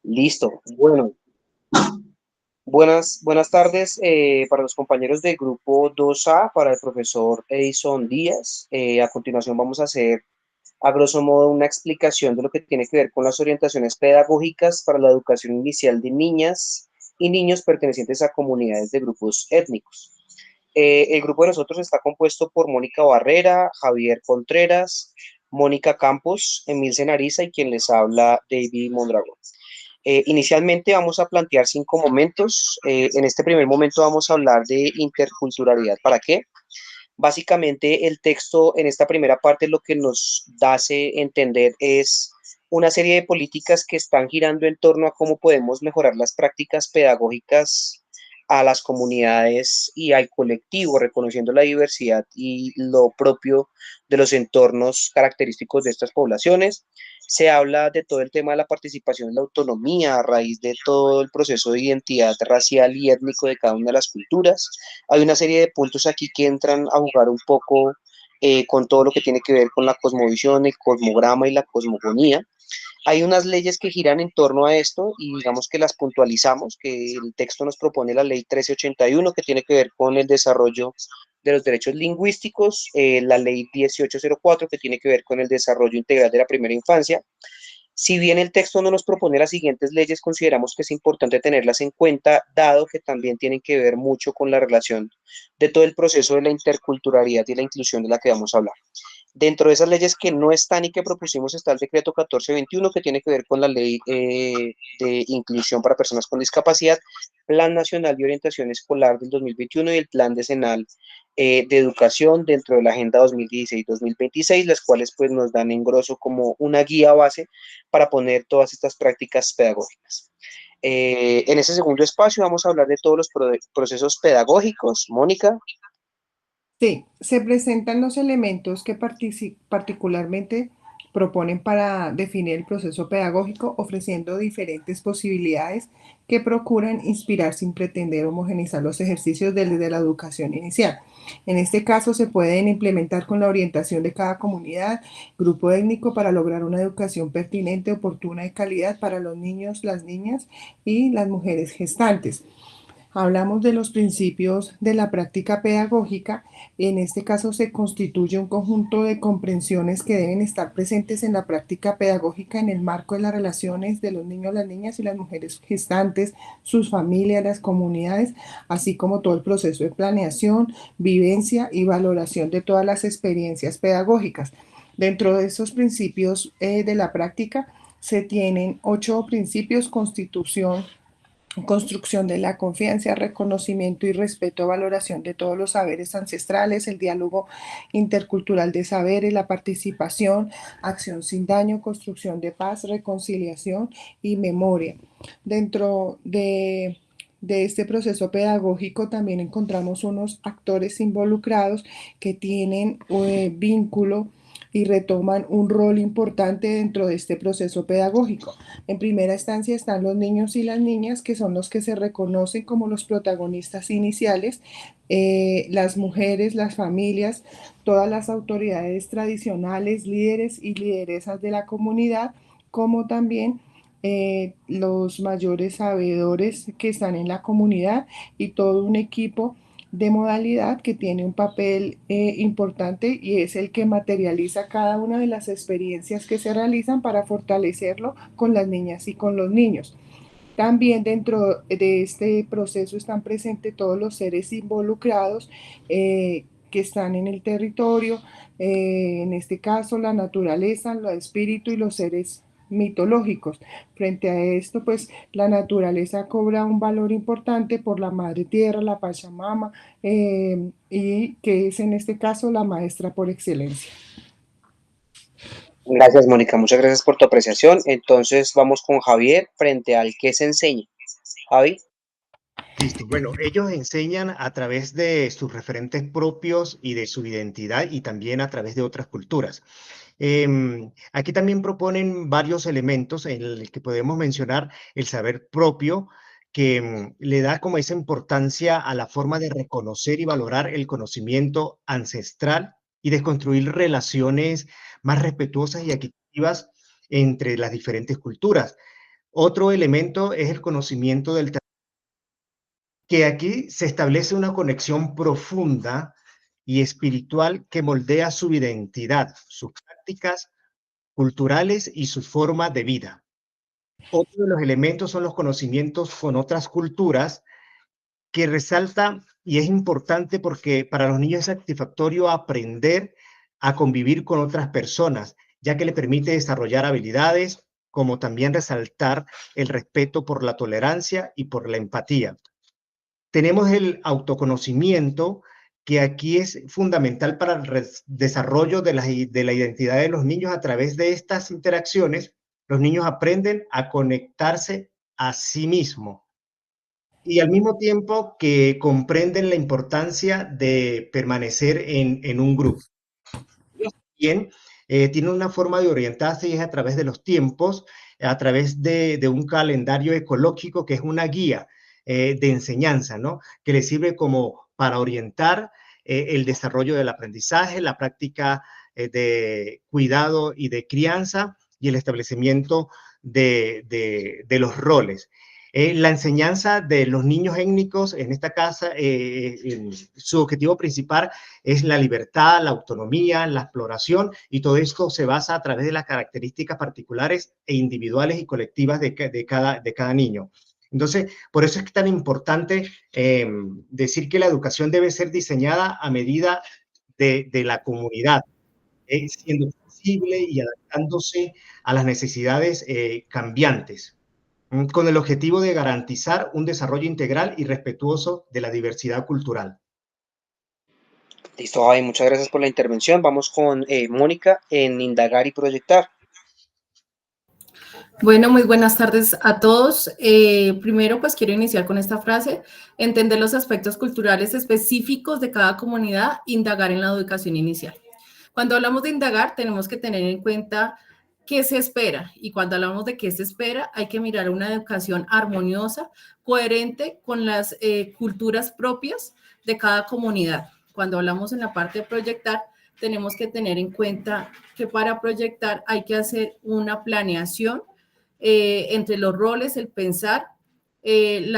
Listo. Bueno, buenas tardes para los compañeros del grupo 2A, para el profesor Edison Díaz. A continuación vamos a hacer, a grosso modo, una explicación de lo que tiene que ver con las orientaciones pedagógicas para la educación inicial de niñas y niños pertenecientes a comunidades de grupos étnicos. El grupo de nosotros está compuesto por Mónica Barrera, Javier Contreras, Mónica Campos, Emil Cenariza y quien les habla, David Mondragón. Inicialmente vamos a plantear 5 momentos. En este primer momento vamos a hablar de interculturalidad. ¿Para qué? Básicamente el texto en esta primera parte lo que nos hace entender es una serie de políticas que están girando en torno a cómo podemos mejorar las prácticas pedagógicas a las comunidades y al colectivo, reconociendo la diversidad y lo propio de los entornos característicos de estas poblaciones. Se habla de todo el tema de la participación en la autonomía a raíz de todo el proceso de identidad racial y étnico de cada una de las culturas. Hay una serie de puntos aquí que entran a jugar un poco con todo lo que tiene que ver con la cosmovisión, el cosmograma y la cosmogonía. Hay unas leyes que giran en torno a esto y digamos que las puntualizamos, que el texto nos propone la ley 1381, que tiene que ver con el desarrollo de los derechos lingüísticos, la ley 1804, que tiene que ver con el desarrollo integral de la primera infancia. Si bien el texto no nos propone las siguientes leyes, consideramos que es importante tenerlas en cuenta, dado que también tienen que ver mucho con la relación de todo el proceso de la interculturalidad y la inclusión de la que vamos a hablar. Dentro de esas leyes que no están y que propusimos está el decreto 1421, que tiene que ver con la ley de inclusión para personas con discapacidad, Plan Nacional de Orientación Escolar del 2021 y el Plan Decenal de Educación dentro de la Agenda 2016-2026, las cuales pues nos dan en grosso como una guía base para poner todas estas prácticas pedagógicas. En ese segundo espacio vamos a hablar de todos los procesos pedagógicos. Mónica. Sí, se presentan los elementos que particularmente proponen para definir el proceso pedagógico, ofreciendo diferentes posibilidades que procuran inspirar sin pretender homogeneizar los ejercicios desde la educación inicial. En este caso, se pueden implementar con la orientación de cada comunidad, grupo étnico, para lograr una educación pertinente, oportuna y calidad para los niños, las niñas y las mujeres gestantes. Hablamos de los principios de la práctica pedagógica. En este caso se constituye un conjunto de comprensiones que deben estar presentes en la práctica pedagógica en el marco de las relaciones de los niños, las niñas y las mujeres gestantes, sus familias, las comunidades, así como todo el proceso de planeación, vivencia y valoración de todas las experiencias pedagógicas. Dentro de esos principios de la práctica se tienen 8 principios: constitución, construcción de la confianza, reconocimiento y respeto, valoración de todos los saberes ancestrales, el diálogo intercultural de saberes, la participación, acción sin daño, construcción de paz, reconciliación y memoria. Dentro de este proceso pedagógico también encontramos unos actores involucrados que tienen vínculo y retoman un rol importante dentro de este proceso pedagógico. En primera instancia están los niños y las niñas, que son los que se reconocen como los protagonistas iniciales, las mujeres, las familias, todas las autoridades tradicionales, líderes y lideresas de la comunidad, como también los mayores sabedores que están en la comunidad y todo un equipo de modalidad que tiene un papel importante, y es el que materializa cada una de las experiencias que se realizan para fortalecerlo con las niñas y con los niños. También dentro de este proceso están presentes todos los seres involucrados que están en el territorio, en este caso la naturaleza, el espíritu y los seres mitológicos. Frente a esto, pues la naturaleza cobra un valor importante por la madre tierra, la Pachamama, y que es en este caso la maestra por excelencia. Gracias, Mónica. Muchas gracias por tu apreciación. Entonces vamos con Javier frente al que se enseña. Javi. Listo. Bueno, ellos enseñan a través de sus referentes propios y de su identidad y también a través de otras culturas. Aquí también proponen varios elementos en el que podemos mencionar el saber propio, que le da como esa importancia a la forma de reconocer y valorar el conocimiento ancestral y de construir relaciones más respetuosas y equitativas entre las diferentes culturas. Otro elemento es el conocimiento del territorio, que aquí se establece una conexión profunda y espiritual que moldea su identidad, sus prácticas culturales y su forma de vida. Otro de los elementos son los conocimientos con otras culturas, que resalta y es importante porque para los niños es satisfactorio aprender a convivir con otras personas, ya que le permite desarrollar habilidades, como también resaltar el respeto por la tolerancia y por la empatía. Tenemos el autoconocimiento, que aquí es fundamental para el desarrollo de la identidad de los niños. A través de estas interacciones, los niños aprenden a conectarse a sí mismos y al mismo tiempo que comprenden la importancia de permanecer en un grupo. Bien, tiene una forma de orientarse y es a través de los tiempos, a través de un calendario ecológico que es una guía de enseñanza, ¿no? Que le sirve como para orientar el desarrollo del aprendizaje, la práctica de cuidado y de crianza y el establecimiento de los roles. La enseñanza de los niños étnicos en esta casa, su objetivo principal es la libertad, la autonomía, la exploración, y todo esto se basa a través de las características particulares e individuales y colectivas de cada niño. Entonces, por eso es tan importante decir que la educación debe ser diseñada a medida de la comunidad, siendo flexible y adaptándose a las necesidades cambiantes, con el objetivo de garantizar un desarrollo integral y respetuoso de la diversidad cultural. Listo, Javi, muchas gracias por la intervención. Vamos con Mónica en indagar y proyectar. Bueno, muy buenas tardes a todos. Primero, pues quiero iniciar con esta frase: entender los aspectos culturales específicos de cada comunidad, indagar en la educación inicial. Cuando hablamos de indagar, tenemos que tener en cuenta qué se espera, y cuando hablamos de qué se espera, hay que mirar una educación armoniosa, coherente con las culturas propias de cada comunidad. Cuando hablamos en la parte de proyectar, tenemos que tener en cuenta que para proyectar hay que hacer una planeación entre los roles, el pensar, el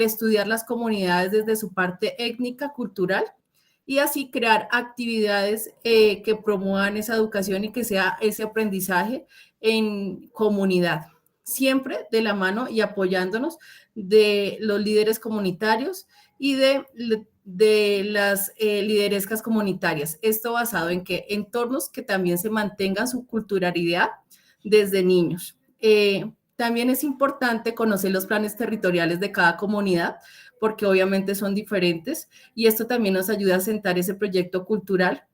estudiar las comunidades desde su parte étnica, cultural, y así crear actividades que promuevan esa educación y que sea ese aprendizaje en comunidad, siempre de la mano y apoyándonos de los líderes comunitarios y de las liderescas comunitarias. Esto basado en que entornos que también se mantengan su culturalidad desde niños. También es importante conocer los planes territoriales de cada comunidad, porque obviamente son diferentes, y esto también nos ayuda a sentar ese proyecto cultural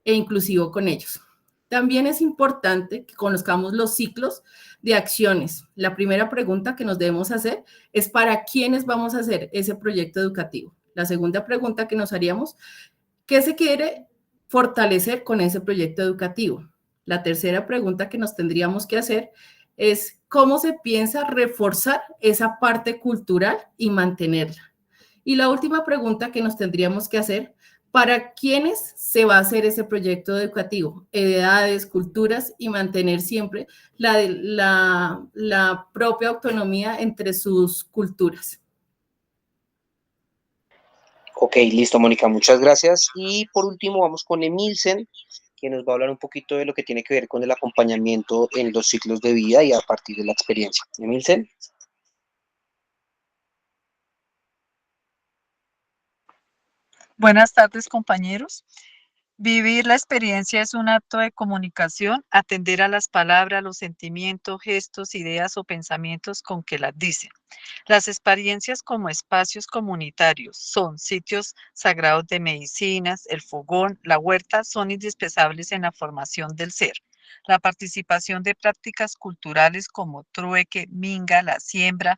e inclusivo con ellos. También es importante que conozcamos los ciclos de acciones. La primera pregunta que nos debemos hacer es: ¿para quiénes vamos a hacer ese proyecto educativo? La segunda pregunta que nos haríamos: ¿qué se quiere fortalecer con ese proyecto educativo? La tercera pregunta que nos tendríamos que hacer es: ¿cómo se piensa reforzar esa parte cultural y mantenerla? Y la última pregunta que nos tendríamos que hacer: ¿para quiénes se va a hacer ese proyecto educativo? Edades, culturas, y mantener siempre la propia autonomía entre sus culturas. Ok, listo, Mónica, muchas gracias. Y por último, vamos con Emilsen, que nos va a hablar un poquito de lo que tiene que ver con el acompañamiento en los ciclos de vida y a partir de la experiencia. Emilsen. Buenas tardes, compañeros. Vivir la experiencia es un acto de comunicación, atender a las palabras, los sentimientos, gestos, ideas o pensamientos con que las dicen. Las experiencias como espacios comunitarios son sitios sagrados de medicinas, el fogón, la huerta, son indispensables en la formación del ser. La participación de prácticas culturales como trueque, minga, la siembra,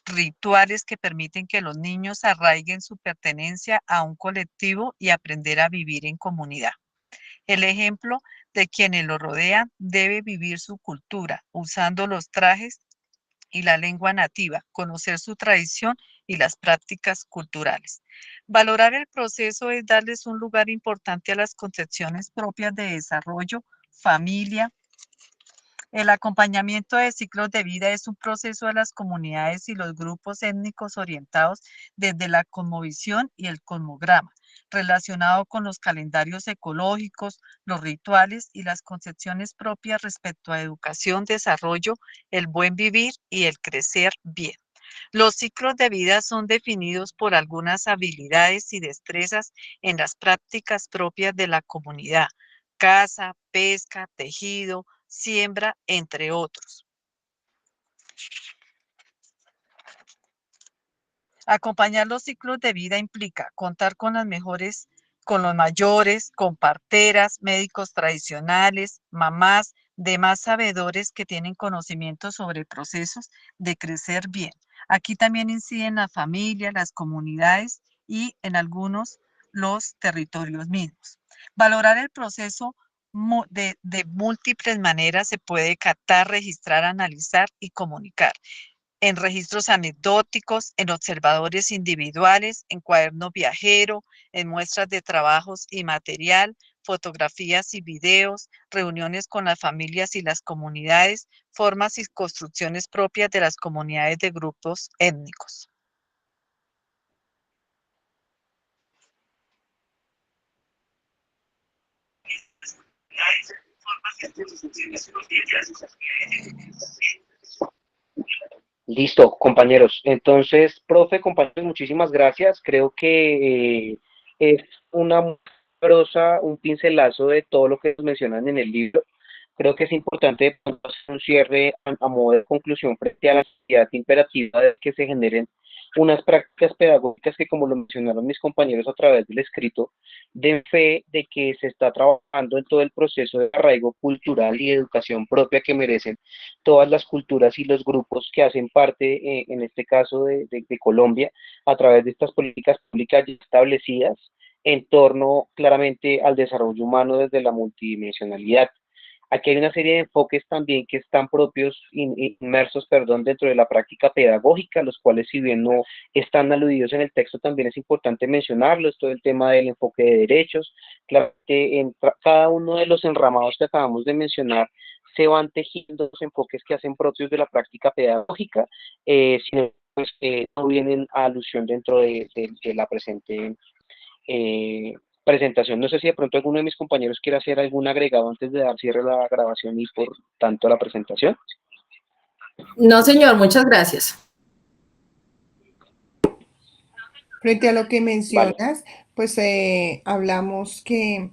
rituales que permiten que los niños arraiguen su pertenencia a un colectivo y aprender a vivir en comunidad. El ejemplo de quienes lo rodean debe vivir su cultura, usando los trajes y la lengua nativa, conocer su tradición y las prácticas culturales. Valorar el proceso es darles un lugar importante a las concepciones propias de desarrollo, familia, El acompañamiento de ciclos de vida es un proceso de las comunidades y los grupos étnicos orientados desde la cosmovisión y el cosmograma, relacionado con los calendarios ecológicos, los rituales y las concepciones propias respecto a educación, desarrollo, el buen vivir y el crecer bien. Los ciclos de vida son definidos por algunas habilidades y destrezas en las prácticas propias de la comunidad: caza, pesca, tejido, siembra, entre otros. Acompañar los ciclos de vida implica contar con los mayores, con parteras, médicos tradicionales, mamás, demás sabedores que tienen conocimiento sobre procesos de crecer bien. Aquí también inciden la familia, las comunidades y en algunos los territorios mismos. Valorar el proceso de múltiples maneras: se puede captar, registrar, analizar y comunicar en registros anecdóticos, en observadores individuales, en cuaderno viajero, en muestras de trabajos y material, fotografías y videos, reuniones con las familias y las comunidades, formas y construcciones propias de las comunidades de grupos étnicos. Listo, compañeros. Entonces, profe, compañeros, muchísimas gracias. Creo que es una prosa, un pincelazo de todo lo que nos mencionan en el libro. Creo que es importante de pronto hacer un cierre a modo de conclusión frente a la necesidad imperativa de que se generen unas prácticas pedagógicas que, como lo mencionaron mis compañeros a través del escrito, den fe de que se está trabajando en todo el proceso de arraigo cultural y de educación propia que merecen todas las culturas y los grupos que hacen parte, en este caso de Colombia, a través de estas políticas públicas ya establecidas en torno claramente al desarrollo humano desde la multidimensionalidad. Aquí hay una serie de enfoques también que están propios, inmersos, perdón, dentro de la práctica pedagógica, los cuales, si bien no están aludidos en el texto, también es importante mencionarlos: todo el tema del enfoque de derechos. Claro que en cada uno de los enramados que acabamos de mencionar se van tejiendo los enfoques que hacen propios de la práctica pedagógica, sino pues no vienen a alusión dentro de la presente presentación. No sé si de pronto alguno de mis compañeros quiere hacer algún agregado antes de dar cierre a la grabación y por tanto a la presentación. No, señor, muchas gracias. Frente a lo que Vale. mencionas, pues hablamos que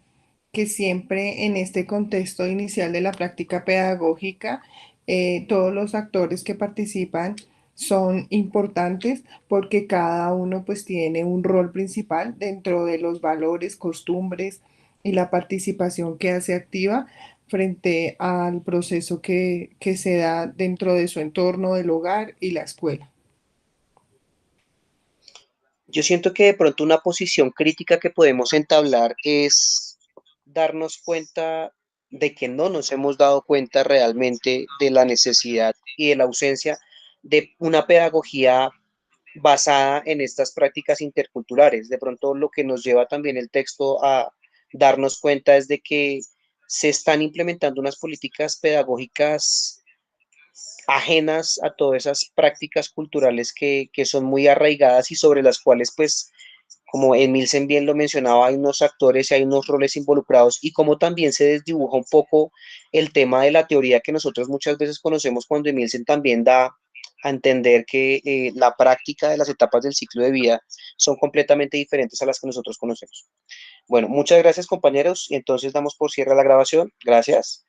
siempre en este contexto inicial de la práctica pedagógica, todos los actores que participan son importantes porque cada uno pues tiene un rol principal dentro de los valores, costumbres y la participación que hace activa frente al proceso que se da dentro de su entorno, del hogar y la escuela. Yo siento que de pronto una posición crítica que podemos entablar es darnos cuenta de que no nos hemos dado cuenta realmente de la necesidad y de la ausencia de una pedagogía basada en estas prácticas interculturales. De pronto lo que nos lleva también el texto a darnos cuenta es de que se están implementando unas políticas pedagógicas ajenas a todas esas prácticas culturales que son muy arraigadas y sobre las cuales, pues, como Emilsen bien lo mencionaba, hay unos actores y hay unos roles involucrados, y como también se desdibuja un poco el tema de la teoría que nosotros muchas veces conocemos, cuando Emilsen también da a entender que la práctica de las etapas del ciclo de vida son completamente diferentes a las que nosotros conocemos. Bueno, muchas gracias, compañeros, y entonces damos por cierre la grabación. Gracias.